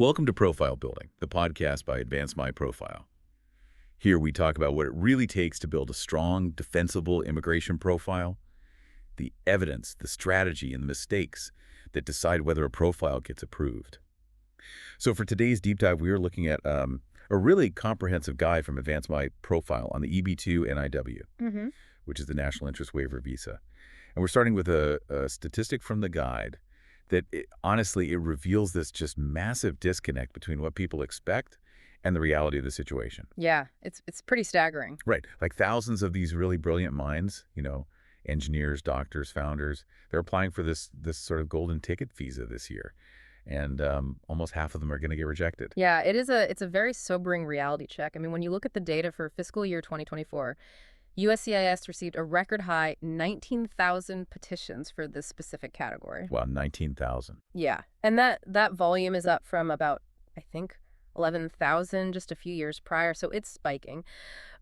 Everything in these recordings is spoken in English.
Welcome to Profile Building, the podcast by Advance My Profile. Here we talk about what it really takes to build a strong, defensible immigration profile, the evidence, the strategy, and the mistakes that decide whether a profile gets approved. So for today's deep dive, we are looking at a really comprehensive guide from Advance My Profile on the EB-2 NIW, which is the National Interest Waiver Visa. And we're starting with a statistic from the guide that honestly, it reveals this just massive disconnect between what people expect and the reality of the situation. Yeah, it's pretty staggering. Right. Like thousands of these really brilliant minds, engineers, doctors, founders, they're applying for this sort of golden ticket visa this year. And almost half of them are going to get rejected. Yeah, it's a very sobering reality check. I mean, when you look at the data for fiscal year 2024, USCIS received a record high 19,000 petitions for this specific category. Wow, 19,000. Yeah, and that volume is up from about, I think, 11,000 just a few years prior, so it's spiking.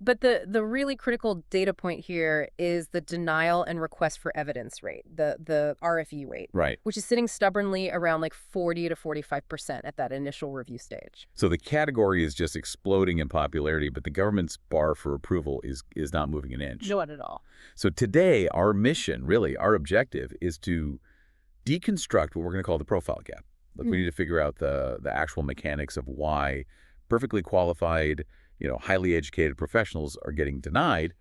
But the really critical data point here is the denial and request for evidence rate, the RFE rate, right, which is sitting stubbornly around like 40 to 45% at that initial review stage. So the category is just exploding in popularity, but the government's bar for approval is not moving an inch. Not at all. So today, our mission, really, our objective is to deconstruct what we're going to call the profile gap. Like we need to figure out the actual mechanics of why perfectly qualified, highly educated professionals are getting denied.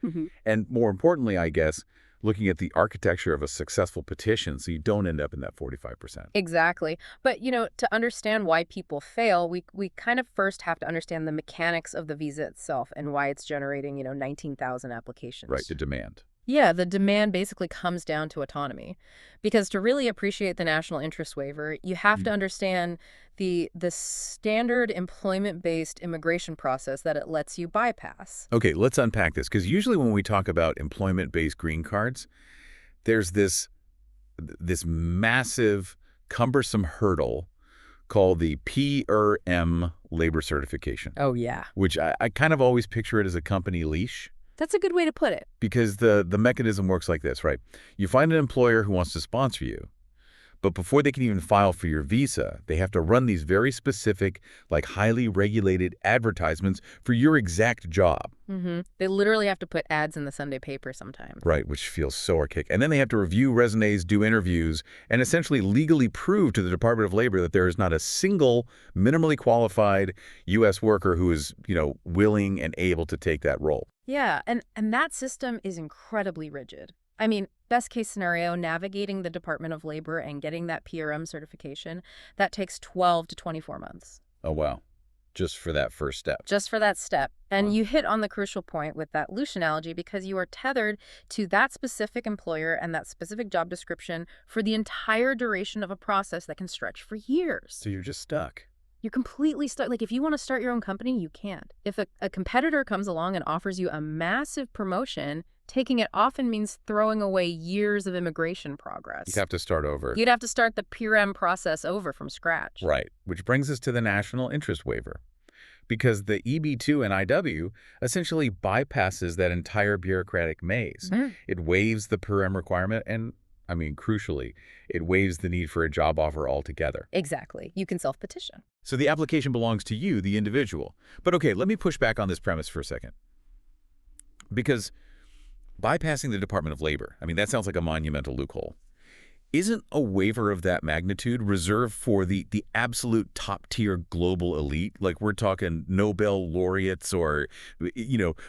And more importantly, I guess, looking at the architecture of a successful petition so you don't end up in that 45%. Exactly. But, to understand why people fail, we kind of first have to understand the mechanics of the visa itself and why it's generating, 19,000 applications. Right, the demand. Yeah, the demand basically comes down to autonomy. Because to really appreciate the national interest waiver, you have to understand the standard employment-based immigration process that it lets you bypass. Okay, let's unpack this, because usually when we talk about employment-based green cards, there's this massive, cumbersome hurdle called the PRM labor certification. Oh, yeah. Which I kind of always picture it as a company leash. That's a good way to put it. Because the mechanism works like this, right? You find an employer who wants to sponsor you, but before they can even file for your visa, they have to run these very specific, like highly regulated advertisements for your exact job. They literally have to put ads in the Sunday paper sometimes. Right, which feels so archaic. And then they have to review resumes, do interviews, and essentially legally prove to the Department of Labor that there is not a single minimally qualified U.S. worker who is, willing and able to take that role. Yeah, and that system is incredibly rigid. I mean, best case scenario, navigating the Department of Labor and getting that PRM certification, that takes 12 to 24 months. Oh, wow. Just for that first step. Just for that step. And you hit on the crucial point with that loose analogy because you are tethered to that specific employer and that specific job description for the entire duration of a process that can stretch for years. So you're just stuck. You're completely stuck. Like, if you want to start your own company, you can't. If a competitor comes along and offers you a massive promotion, taking it often means throwing away years of immigration progress. You'd have to start over. You'd have to start the PRM process over from scratch. Right, which brings us to the national interest waiver. Because the EB-2 NIW essentially bypasses that entire bureaucratic maze. It waives the PRM requirement and, crucially, it waives the need for a job offer altogether. Exactly. You can self-petition. So the application belongs to you, the individual. But okay, let me push back on this premise for a second. Because bypassing the Department of Labor, that sounds like a monumental loophole. Isn't a waiver of that magnitude reserved for the absolute top-tier global elite? Like we're talking Nobel laureates or,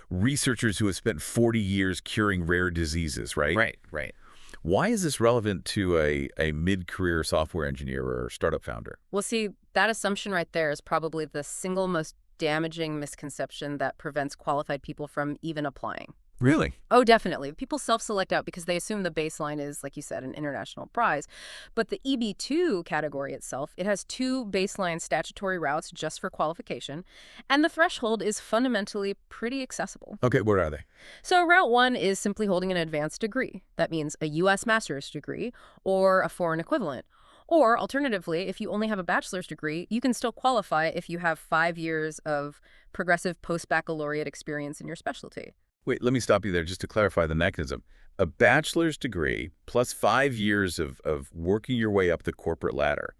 researchers who have spent 40 years curing rare diseases, right? Right. Why is this relevant to a mid-career software engineer or startup founder? Well, see, that assumption right there is probably the single most damaging misconception that prevents qualified people from even applying. Really? Oh, definitely. People self-select out because they assume the baseline is, like you said, an international prize. But the EB-2 category itself, it has two baseline statutory routes just for qualification, and the threshold is fundamentally pretty accessible. Okay, what are they? So Route 1 is simply holding an advanced degree. That means a U.S. master's degree or a foreign equivalent. Or alternatively, if you only have a bachelor's degree, you can still qualify if you have 5 years of progressive post-baccalaureate experience in your specialty. Wait, let me stop you there just to clarify the mechanism. A bachelor's degree plus 5 years of working your way up the corporate ladder.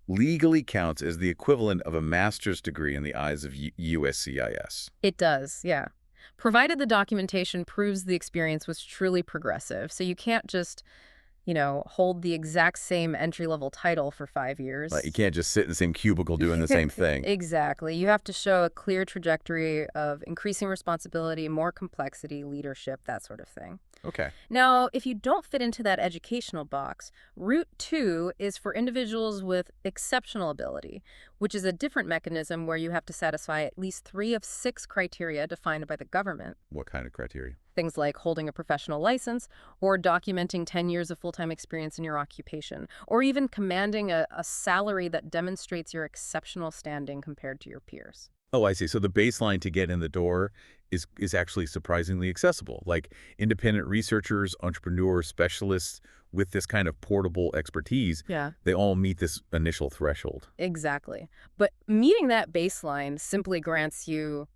legally counts as the equivalent of a master's degree in the eyes of USCIS. It does, yeah. Provided the documentation proves the experience was truly progressive. So you can't just, hold the exact same entry-level title for 5 years. Like, you can't just sit in the same cubicle doing the same thing. Exactly. You have to show a clear trajectory of increasing responsibility, more complexity, leadership, that sort of thing. Okay. Now, if you don't fit into that educational box, Route 2 is for individuals with exceptional ability, which is a different mechanism where you have to satisfy at least 3 of 6 criteria defined by the government. What kind of criteria? Things like holding a professional license, or documenting 10 years of full-time experience in your occupation, or even commanding a salary that demonstrates your exceptional standing compared to your peers. Oh, I see. So the baseline to get in the door is actually surprisingly accessible. Like independent researchers, entrepreneurs, specialists with this kind of portable expertise, Yeah. they all meet this initial threshold. Exactly. But meeting that baseline simply grants you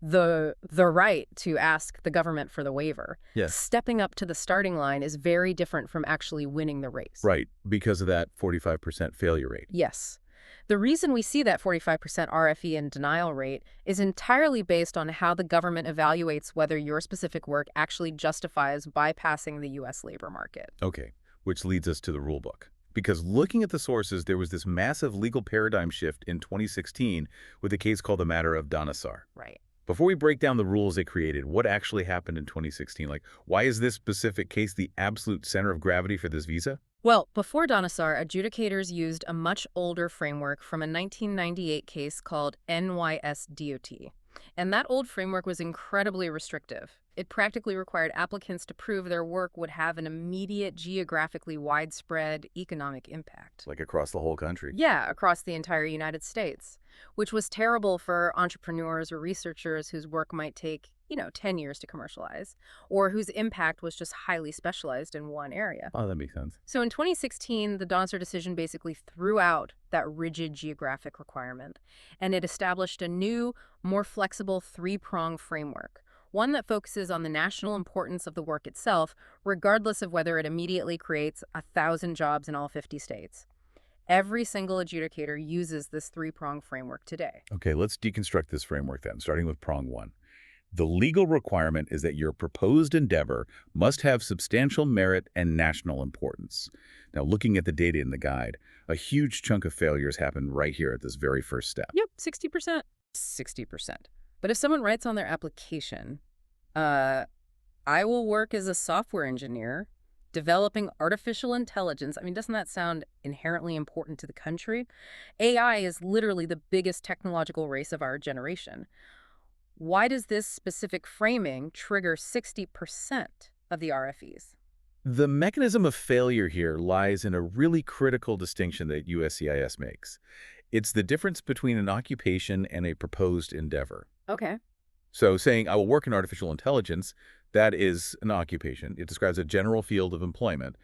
the right to ask the government for the waiver. Yes. Stepping up to the starting line is very different from actually winning the race. Right, because of that 45% failure rate. Yes. The reason we see that 45% RFE and denial rate is entirely based on how the government evaluates whether your specific work actually justifies bypassing the U.S. labor market. Okay, which leads us to the rule book. Because looking at the sources, there was this massive legal paradigm shift in 2016 with a case called the matter of Dhanasar. Right. Before we break down the rules they created, what actually happened in 2016? Like, why is this specific case the absolute center of gravity for this visa? Well, before Dhanasar, adjudicators used a much older framework from a 1998 case called NYS-DOT. And that old framework was incredibly restrictive. It practically required applicants to prove their work would have an immediate, geographically widespread economic impact. Like across the whole country. Yeah, across the entire United States, which was terrible for entrepreneurs or researchers whose work might take, 10 years to commercialize, or whose impact was just highly specialized in one area. Oh, that makes sense. So in 2016, the Dhanasar decision basically threw out that rigid geographic requirement, and it established a new, more flexible 3-prong framework, one that focuses on the national importance of the work itself, regardless of whether it immediately creates 1,000 jobs in all 50 states. Every single adjudicator uses this 3-prong framework today. Okay, let's deconstruct this framework then, starting with prong 1. The legal requirement is that your proposed endeavor must have substantial merit and national importance. Now, looking at the data in the guide, a huge chunk of failures happen right here at this very first step. Yep, 60%. 60%. But if someone writes on their application, I will work as a software engineer developing artificial intelligence. Doesn't that sound inherently important to the country? AI is literally the biggest technological race of our generation. Why does this specific framing trigger 60% of the RFEs? The mechanism of failure here lies in a really critical distinction that USCIS makes. It's the difference between an occupation and a proposed endeavor. Okay. So saying, I will work in artificial intelligence, that is an occupation. It describes a general field of employment.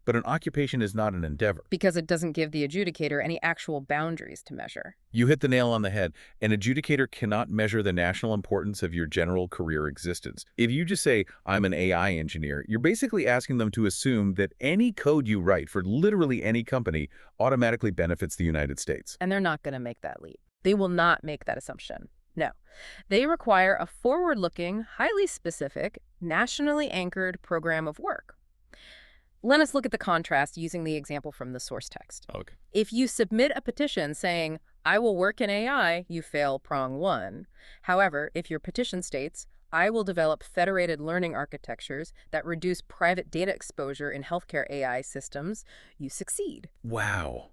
But an occupation is not an endeavor. Because it doesn't give the adjudicator any actual boundaries to measure. You hit the nail on the head. An adjudicator cannot measure the national importance of your general career existence. If you just say, I'm an AI engineer, you're basically asking them to assume that any code you write for literally any company automatically benefits the United States. And they're not going to make that leap. They will not make that assumption. No. They require a forward-looking, highly specific, nationally anchored program of work. Let us look at the contrast using the example from the source text. Okay. If you submit a petition saying, I will work in AI, you fail prong 1. However, if your petition states, I will develop federated learning architectures that reduce private data exposure in healthcare AI systems, you succeed. Wow.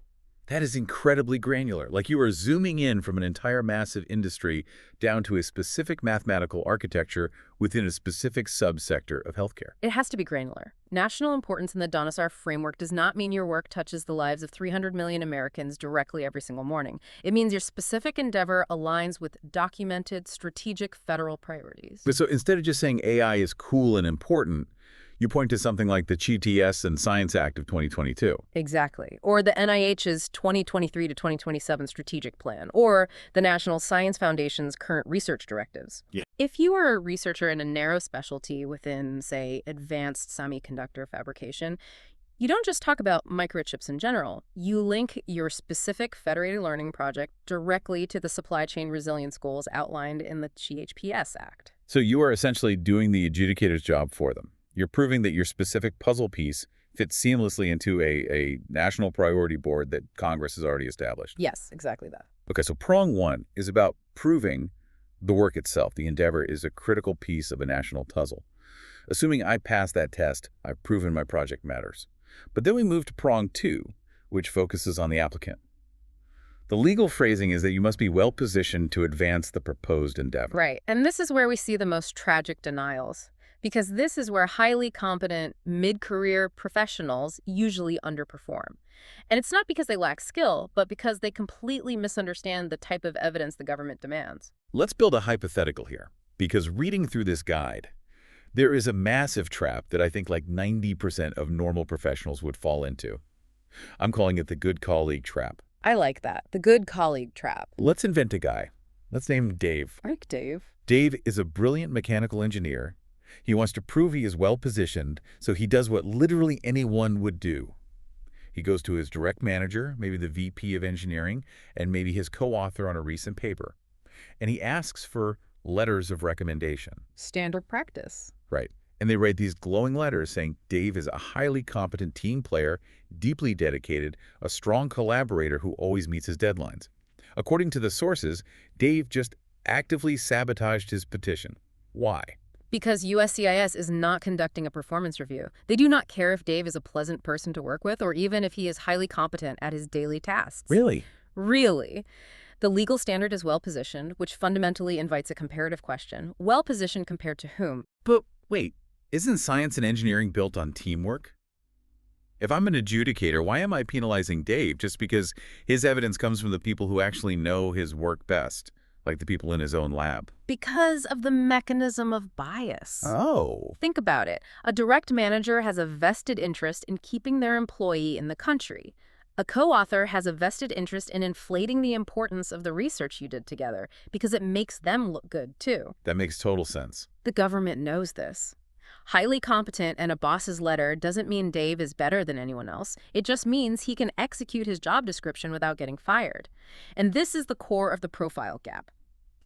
That is incredibly granular. Like you are zooming in from an entire massive industry down to a specific mathematical architecture within a specific subsector of healthcare. It has to be granular. National importance in the Dhanasar framework does not mean your work touches the lives of 300 million Americans directly every single morning. It means your specific endeavor aligns with documented strategic federal priorities. But so instead of just saying AI is cool and important, you point to something like the GTS and Science Act of 2022. Exactly. Or the NIH's 2023 to 2027 strategic plan, or the National Science Foundation's current research directives. Yeah. If you are a researcher in a narrow specialty within, say, advanced semiconductor fabrication, You don't just talk about microchips in general. You link your specific federated learning project directly to the supply chain resilience goals outlined in the GHPS Act. So you are essentially doing the adjudicator's job for them. You're proving that your specific puzzle piece fits seamlessly into a national priority board that Congress has already established. Yes, exactly that. Okay, so prong one is about proving the work itself. The endeavor is a critical piece of a national puzzle. Assuming I pass that test, I've proven my project matters. But then we move to prong two, which focuses on the applicant. The legal phrasing is that you must be well-positioned to advance the proposed endeavor. Right, and this is where we see the most tragic denials, because this is where highly competent mid-career professionals usually underperform. And it's not because they lack skill, but because they completely misunderstand the type of evidence the government demands. Let's build a hypothetical here, because reading through this guide, there is a massive trap that I think like 90% of normal professionals would fall into. I'm calling it the good colleague trap. I like that. The good colleague trap. Let's invent a guy. Let's name him Dave. I like Dave. Dave is a brilliant mechanical engineer. He wants to prove he is well-positioned, so he does what literally anyone would do. He goes to his direct manager, maybe the VP of engineering, and maybe his co-author on a recent paper. And he asks for letters of recommendation. Standard practice. Right. And they write these glowing letters saying Dave is a highly competent team player, deeply dedicated, a strong collaborator who always meets his deadlines. According to the sources, Dave just actively sabotaged his petition. Why? Because USCIS is not conducting a performance review. They do not care if Dave is a pleasant person to work with or even if he is highly competent at his daily tasks. Really? Really. The legal standard is well-positioned, which fundamentally invites a comparative question. Well-positioned compared to whom? But wait, isn't science and engineering built on teamwork? If I'm an adjudicator, why am I penalizing Dave just because his evidence comes from the people who actually know his work best, like the people in his own lab? Because of the mechanism of bias. Oh. Think about it. A direct manager has a vested interest in keeping their employee in the country. A co-author has a vested interest in inflating the importance of the research you did together because it makes them look good, too. That makes total sense. The government knows this. Highly competent and a boss's letter doesn't mean Dave is better than anyone else. It just means he can execute his job description without getting fired. And this is the core of the profile gap.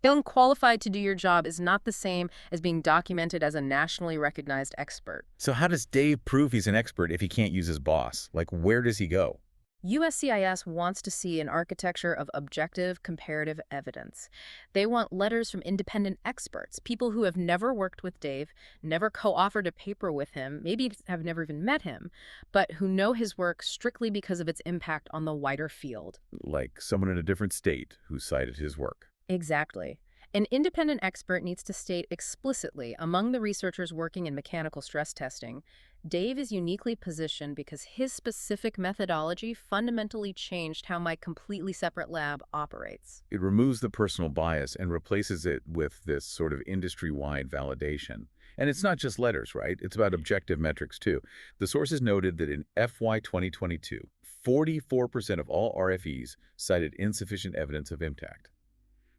Feeling qualified to do your job is not the same as being documented as a nationally recognized expert. So how does Dave prove he's an expert if he can't use his boss? Like, where does he go? USCIS wants to see an architecture of objective, comparative evidence. They want letters from independent experts, people who have never worked with Dave, never co-authored a paper with him, maybe have never even met him, but who know his work strictly because of its impact on the wider field. Like someone in a different state who cited his work. Exactly. An independent expert needs to state explicitly, among the researchers working in mechanical stress testing, Dave is uniquely positioned because his specific methodology fundamentally changed how my completely separate lab operates. It removes the personal bias and replaces it with this sort of industry-wide validation. And it's not just letters, right? It's about objective metrics, too. The sources noted that in FY 2022, 44% of all RFEs cited insufficient evidence of impact.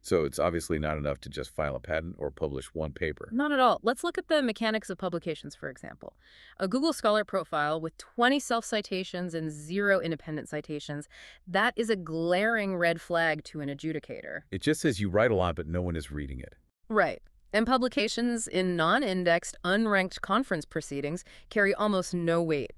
So it's obviously not enough to just file a patent or publish one paper. Not at all. Let's look at the mechanics of publications, for example. A Google Scholar profile with 20 self-citations and 0 independent citations, that is a glaring red flag to an adjudicator. It just says you write a lot, but no one is reading it. Right. And publications in non-indexed, unranked conference proceedings carry almost no weight.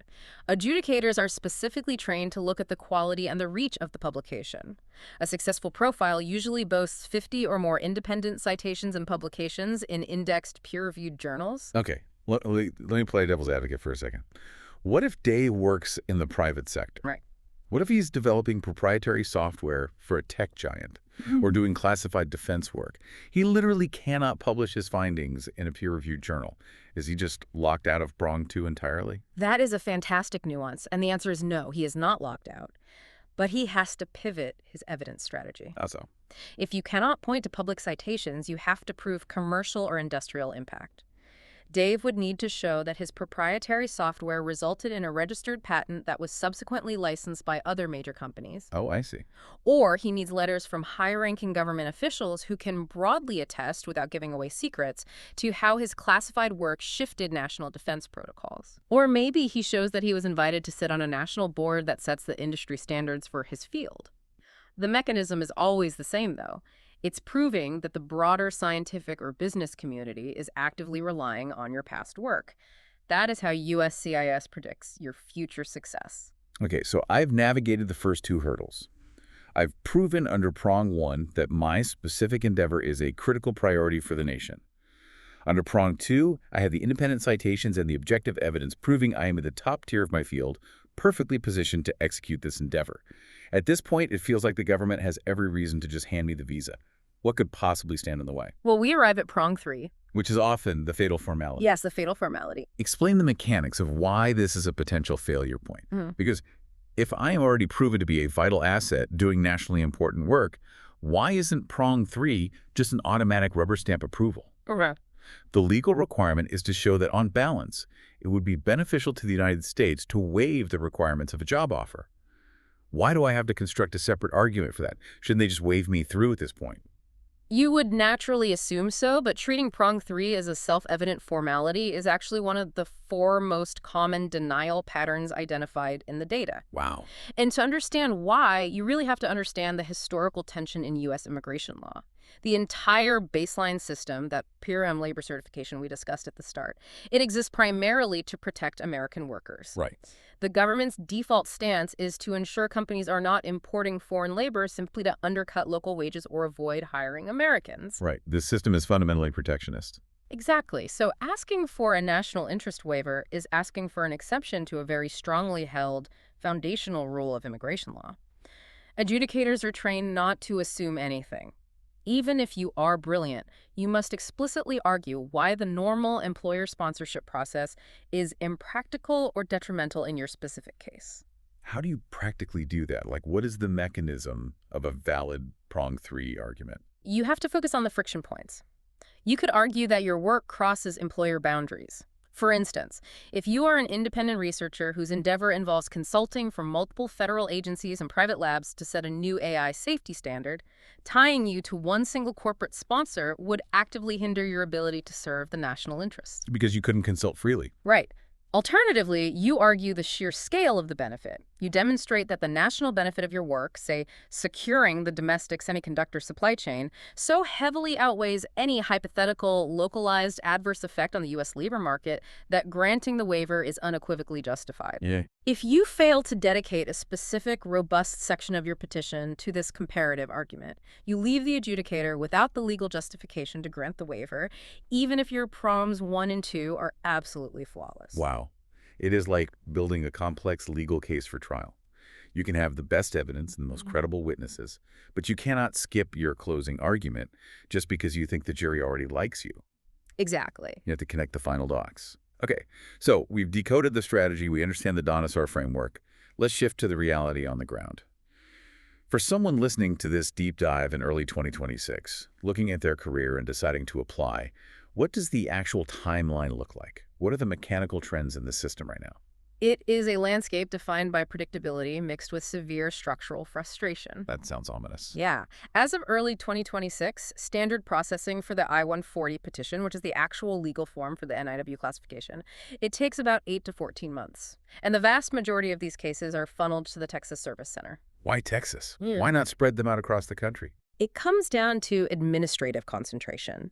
Adjudicators are specifically trained to look at the quality and the reach of the publication. A successful profile usually boasts 50 or more independent citations and publications in indexed, peer-reviewed journals. Okay, let me play devil's advocate for a second. What if Dave works in the private sector? Right. What if he's developing proprietary software for a tech giant or doing classified defense work? He literally cannot publish his findings in a peer-reviewed journal. Is he just locked out of Prong 2 entirely? That is a fantastic nuance, and the answer is no, he is not locked out. But he has to pivot his evidence strategy. How so? If you cannot point to public citations, you have to prove commercial or industrial impact. Dave would need to show that his proprietary software resulted in a registered patent that was subsequently licensed by other major companies. Oh, I see. Or he needs letters from high-ranking government officials who can broadly attest, without giving away secrets, to how his classified work shifted national defense protocols. Or maybe he shows that he was invited to sit on a national board that sets the industry standards for his field. The mechanism is always the same, though. It's proving that the broader scientific or business community is actively relying on your past work. That is how USCIS predicts your future success. Okay, so I've navigated the first two hurdles. I've proven under Prong 1 that my specific endeavor is a critical priority for the nation. Under Prong 2, I have the independent citations and the objective evidence proving I am in the top tier of my field, perfectly positioned to execute this endeavor. At this point, it feels like the government has every reason to just hand me the visa. What could possibly stand in the way? Well, we arrive at Prong 3. Which is often the fatal formality. Yes, the fatal formality. Explain the mechanics of why this is a potential failure point. Because if I am already proven to be a vital asset doing nationally important work, why isn't Prong 3 just an automatic rubber stamp approval? Okay. The legal requirement is to show that, on balance, it would be beneficial to the United States to waive the requirements of a job offer. Why do I have to construct a separate argument for that? Shouldn't they just wave me through at this point? You would naturally assume so, but treating Prong 3 as a self-evident formality is actually one of the 4 most common denial patterns identified in the data. Wow. And to understand why, you really have to understand the historical tension in U.S. immigration law. The entire baseline system, that PRM labor certification we discussed at the start, it exists primarily to protect American workers. Right. The government's default stance is to ensure companies are not importing foreign labor simply to undercut local wages or avoid hiring Americans. Right. This system is fundamentally protectionist. Exactly. So asking for a national interest waiver is asking for an exception to a very strongly held foundational rule of immigration law. Adjudicators are trained not to assume anything. Even if you are brilliant, you must explicitly argue why the normal employer sponsorship process is impractical or detrimental in your specific case. How do you practically do that? Like, what is the mechanism of a valid Prong 3 argument? You have to focus on the friction points. You could argue that your work crosses employer boundaries. For instance, if you are an independent researcher whose endeavor involves consulting from multiple federal agencies and private labs to set a new AI safety standard, tying you to one single corporate sponsor would actively hinder your ability to serve the national interest. Because you couldn't consult freely. Right. Alternatively, you argue the sheer scale of the benefit. You demonstrate that the national benefit of your work, say securing the domestic semiconductor supply chain, so heavily outweighs any hypothetical localized adverse effect on the U.S. labor market that granting the waiver is unequivocally justified. Yeah. If you fail to dedicate a specific, robust section of your petition to this comparative argument, you leave the adjudicator without the legal justification to grant the waiver, even if your prongs 1 and 2 are absolutely flawless. Wow. It is like building a complex legal case for trial. You can have the best evidence and the most credible witnesses, but you cannot skip your closing argument just because you think the jury already likes you. Exactly. You have to connect the final dots. Okay, so we've decoded the strategy. We understand the Dhanasar framework. Let's shift to the reality on the ground. For someone listening to this deep dive in early 2026, looking at their career and deciding to apply, what does the actual timeline look like? What are the mechanical trends in the system right now? It is a landscape defined by predictability mixed with severe structural frustration. That sounds ominous. Yeah. As of early 2026, standard processing for the I-140 petition, which is the actual legal form for the NIW classification, it takes about 8 to 14 months. And the vast majority of these cases are funneled to the Texas Service Center. Why Texas? Yeah. Why not spread them out across the country? It comes down to administrative concentration.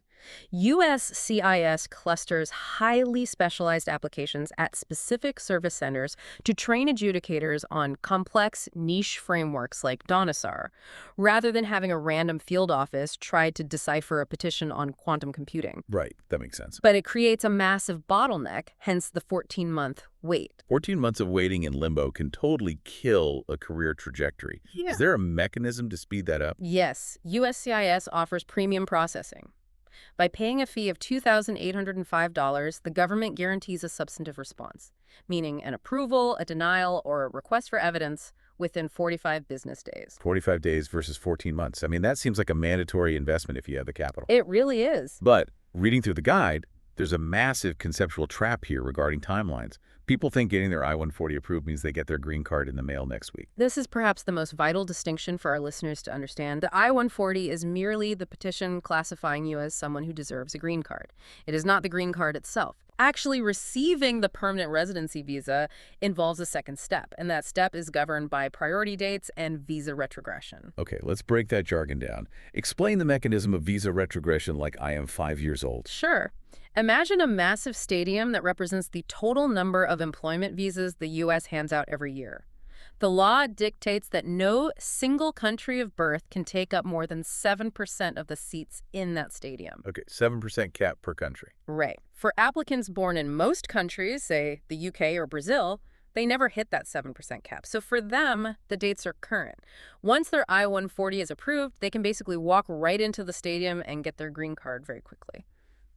USCIS clusters highly specialized applications at specific service centers to train adjudicators on complex niche frameworks like Dhanasar, rather than having a random field office try to decipher a petition on quantum computing. Right, that makes sense. But it creates a massive bottleneck, hence the 14-month wait. 14 months of waiting in limbo can totally kill a career trajectory. Yeah. Is there a mechanism to speed that up? Yes, USCIS offers premium processing. By paying a fee of $2,805, the government guarantees a substantive response, meaning an approval, a denial, or a request for evidence within 45 business days. 45 days versus 14 months. I mean, that seems like a mandatory investment if you have the capital. It really is. But reading through the guide, There's a massive conceptual trap here regarding timelines. People think getting their I-140 approved means they get their green card in the mail next week. This is perhaps the most vital distinction for our listeners to understand. The I-140 is merely the petition classifying you as someone who deserves a green card. It is not the green card itself. Actually receiving the permanent residency visa involves a second step, and that step is governed by priority dates and visa retrogression. Okay, let's break that jargon down. Explain the mechanism of visa retrogression like I am 5 years old. Sure. Imagine a massive stadium that represents the total number of employment visas the U.S. hands out every year. The law dictates that no single country of birth can take up more than 7% of the seats in that stadium. Okay, 7% cap per country. Right. For applicants born in most countries, say the UK or Brazil, they never hit that 7% cap. So for them, the dates are current. Once their I-140 is approved, they can basically walk right into the stadium and get their green card very quickly.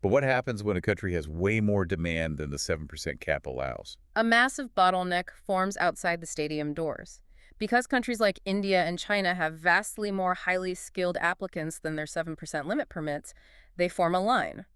But what happens when a country has way more demand than the 7% cap allows? A massive bottleneck forms outside the stadium doors. Because countries like India and China have vastly more highly skilled applicants than their 7% limit permits, they form a line.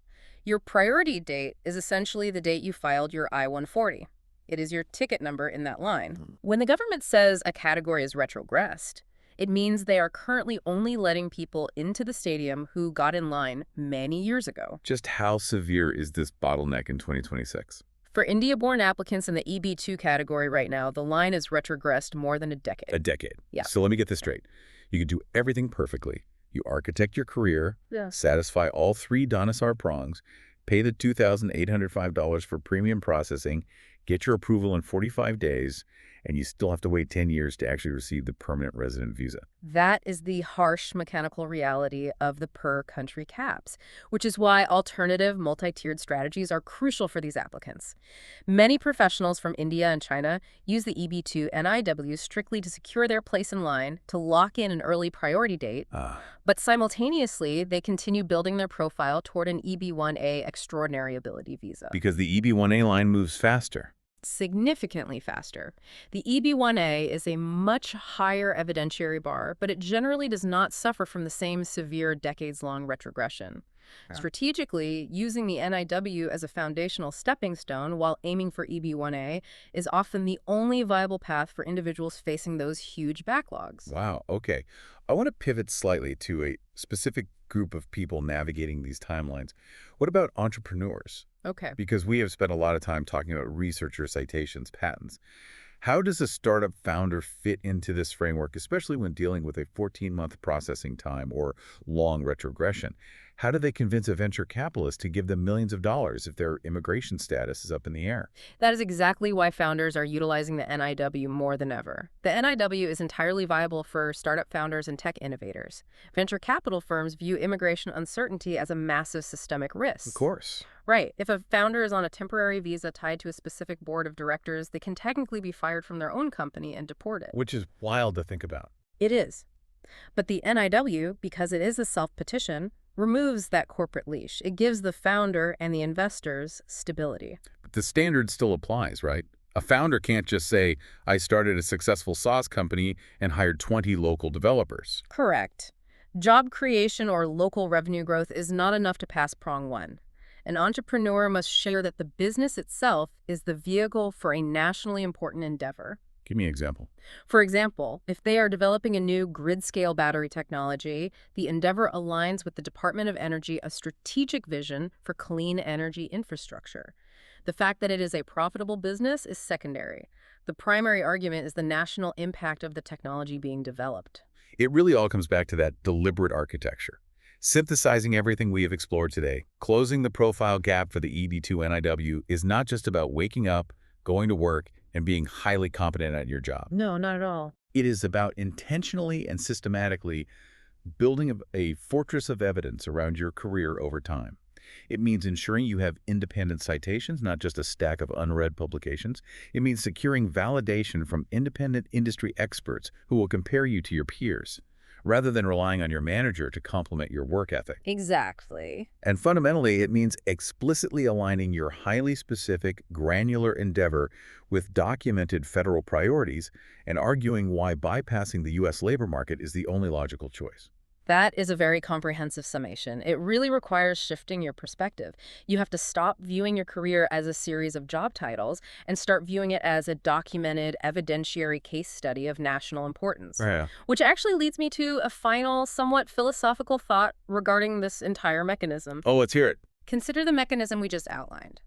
Your priority date is essentially the date you filed your I-140. It is your ticket number in that line. When the government says a category is retrogressed, it means they are currently only letting people into the stadium who got in line many years ago. Just how severe is this bottleneck in 2026? For India-born applicants in the EB-2 category right now, the line is retrogressed more than a decade. A decade. Yeah. So let me get this straight. You could do everything perfectly. You architect your career, satisfy all 3 Dhanasar prongs, pay the $2,805 for premium processing, get your approval in 45 days, and you still have to wait 10 years to actually receive the permanent resident visa. That is the harsh mechanical reality of the per-country caps, which is why alternative multi-tiered strategies are crucial for these applicants. Many professionals from India and China use the EB-2 NIW strictly to secure their place in line, to lock in an early priority date, but simultaneously, they continue building their profile toward an EB-1A extraordinary ability visa. Because the EB-1A line moves faster. Significantly faster. The EB-1A is a much higher evidentiary bar, but it generally does not suffer from the same severe decades-long retrogression. Strategically, using the NIW as a foundational stepping stone while aiming for EB-1A is often the only viable path for individuals facing those huge backlogs. Wow, okay. I want to pivot slightly to a specific group of people navigating these timelines. What about entrepreneurs? Okay. Because we have spent a lot of time talking about researcher citations, patents. How does a startup founder fit into this framework, especially when dealing with a 14-month processing time or long retrogression? How do they convince a venture capitalist to give them millions of dollars if their immigration status is up in the air? That is exactly why founders are utilizing the NIW more than ever. The NIW is entirely viable for startup founders and tech innovators. Venture capital firms view immigration uncertainty as a massive systemic risk. Of course. Right. If a founder is on a temporary visa tied to a specific board of directors, they can technically be fired from their own company and deported. Which is wild to think about. It is. But the NIW, because it is a self-petition, removes that corporate leash. It gives the founder and the investors stability. But the standard still applies, right? A founder can't just say, I started a successful SaaS company and hired 20 local developers. Correct. Job creation or local revenue growth is not enough to pass Prong 1. An entrepreneur must share that the business itself is the vehicle for a nationally important endeavor. Give me an example. For example, if they are developing a new grid-scale battery technology, the endeavor aligns with the Department of Energy a strategic vision for clean energy infrastructure. The fact that it is a profitable business is secondary. The primary argument is the national impact of the technology being developed. It really all comes back to that deliberate architecture. Synthesizing everything we have explored today, closing the profile gap for the EB-2 NIW is not just about waking up, going to work, and being highly competent at your job. No, not at all. It is about intentionally and systematically building a fortress of evidence around your career over time. It means ensuring you have independent citations, not just a stack of unread publications. It means securing validation from independent industry experts who will compare you to your peers, rather than relying on your manager to complement your work ethic. Exactly. And fundamentally, it means explicitly aligning your highly specific, granular endeavor with documented federal priorities and arguing why bypassing the U.S. labor market is the only logical choice. That is a very comprehensive summation. It really requires shifting your perspective. You have to stop viewing your career as a series of job titles and start viewing it as a documented evidentiary case study of national importance. Yeah. Which actually leads me to a final, somewhat philosophical thought regarding this entire mechanism. Oh, let's hear it. Consider the mechanism we just outlined.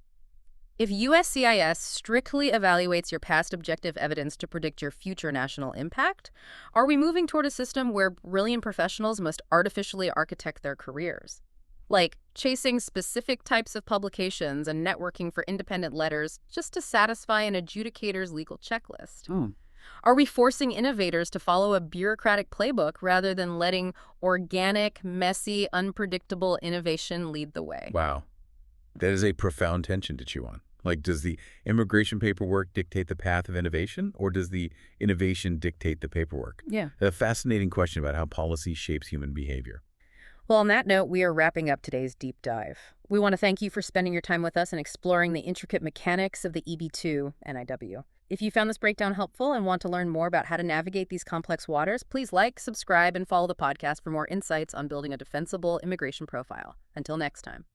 If USCIS strictly evaluates your past objective evidence to predict your future national impact, are we moving toward a system where brilliant professionals must artificially architect their careers? Like chasing specific types of publications and networking for independent letters just to satisfy an adjudicator's legal checklist? Are we forcing innovators to follow a bureaucratic playbook rather than letting organic, messy, unpredictable innovation lead the way? Wow. That is a profound tension to chew on. Like, does the immigration paperwork dictate the path of innovation, or does the innovation dictate the paperwork? Yeah. A fascinating question about how policy shapes human behavior. Well, on that note, we are wrapping up today's deep dive. We want to thank you for spending your time with us and exploring the intricate mechanics of the EB-2 NIW. If you found this breakdown helpful and want to learn more about how to navigate these complex waters, please like, subscribe, and follow the podcast for more insights on building a defensible immigration profile. Until next time.